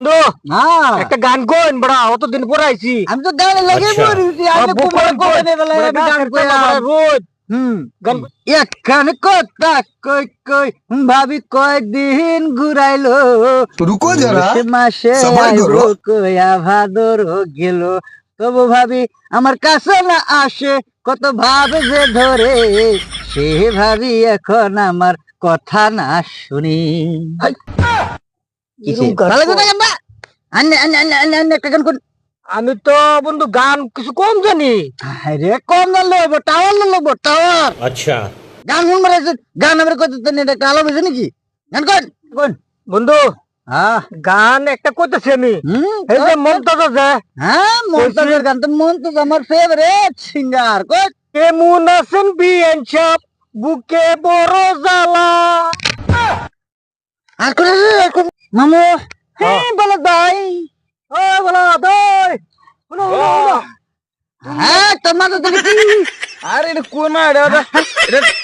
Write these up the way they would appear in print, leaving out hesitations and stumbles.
বন্ধু একটা গান কোন বড়া অতদিন পরে আইছি। আমি তো গানে লাগে পড়ছি আমি কুমার কোনে বেলা আমি গান কইয়া রোজ গান একখান কথা কই কই ভাবি কয়দিন ঘুরাইলো रुको जरा মাসে সবাই করো। আইবো কইয়া ভাদর গেল তবু ভাবি আমার কাছে না আসে কত ভাবে যে ধরে সে ভাবি এখন আমার কথা না শুনি আমি তো বন্ধু গান কিছু কম জানি। রে কম জানলে হবো টাওয়ার লাগবো টাওয়ার अच्छा গান শুন মারাইছে গান আমার কত এটা আলো বুঝে নাকি গান কোন কোন বন্ধু হ্যাঁ গান একটা কইতেছি আমি, এই যে মমতাজ আছে, হ্যাঁ মমতাজের গান তো মমতাজ আমার ফেভারিট সিঙ্গার কোন কেমন আছেন বিয়ান সাহেব বুকে বড় জ্বালা। আর কোন মামু হ্যাঁ বলো দাই, ও বলো দাই, বলো বলো বলো। হ্যাঁ তোমার তো দেখি আরে এটা কোন এটা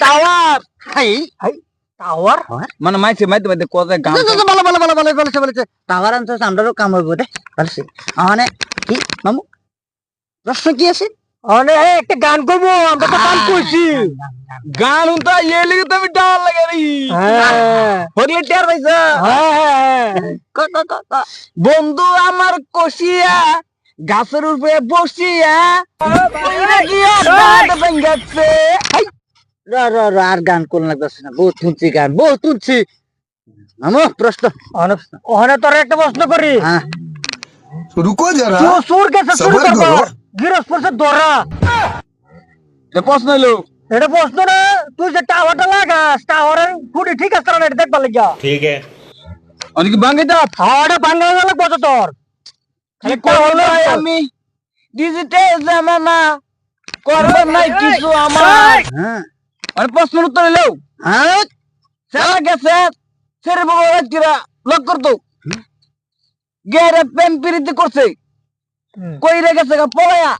টাওয়ার। হাই টাওয়ার মানে মাইছে মাইতে মাইতে কথা গান বলো বলো বলো বলো বলেছে বলেছে টাওয়ার আনছে আমরাও কাম হইব রে বলছে মানে কি মামু প্রশ্ন কি আছে অনে একটা গান কইবো, আমরা তো গান কইছি। গান তো ইয়ে লিগে তুমি ডাল লাগে রে হ্যাঁ হরিয়ে টিয়ার পাইছা হ্যাঁ বন্ধু আমার কষিয়া গাছের উপরে বসিয়া আর গান কোন লাগতেছে না বহুত শুনছি গান বহুত শুনছি মামু প্রশ্ন ওখানে তোর একটা প্রশ্ন করি, হ্যাঁ रुको जरा সুর গেছে শুরু সবাই করবো, করো। গিরস পড়ছে ধরা। প্রশ্ন হলো এটা প্রশ্ন না, তুই যে টাওয়ারটা লাগাস টাওয়ারের খুঁটি ঠিক আছে না, এটা দেখবার লাগিয়া ठीक है অনেক ভাঙে দাও হাওয়াটা ভাঙা লাগবো তো তোর। খালি করলো আমি ডিজিটাল জামানা করব নাই কিছু আমার আর প্রশ্ন উত্তর হলো হ্যাঁ সারা গেছে সেরে বাবা রাত্রিরা লক করতো গেরে প্রেম প্রীতি করছে কইরে গেছে গা পলায়া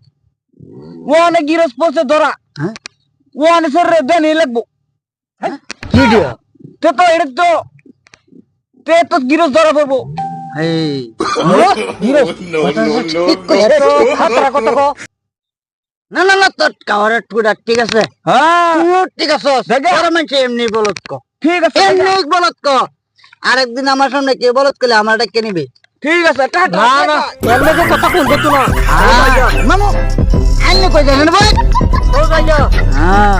ওনে গিরস পড়ছে ধরা ওনে সেরে দেনি লাগবো কি দিয়া তে তো এটা তো তে তো গিরস ধরা পড়বো খাতরা কত গো। না না না তোর কাওয়ারের টুকরা ঠিক আছে হ্যাঁ ঠিক আছে আর মানুষ এমনি বলত কো ঠিক আছে এমনি বলত কো আরেকদিন আমার সামনে কে বলত করলে আমার এটা কে নিবে ঠিক আছে না না এমনি যে কথা কোন করতো না। মামু আইনে কই জানেন ভাই ও যাইয়া হ্যাঁ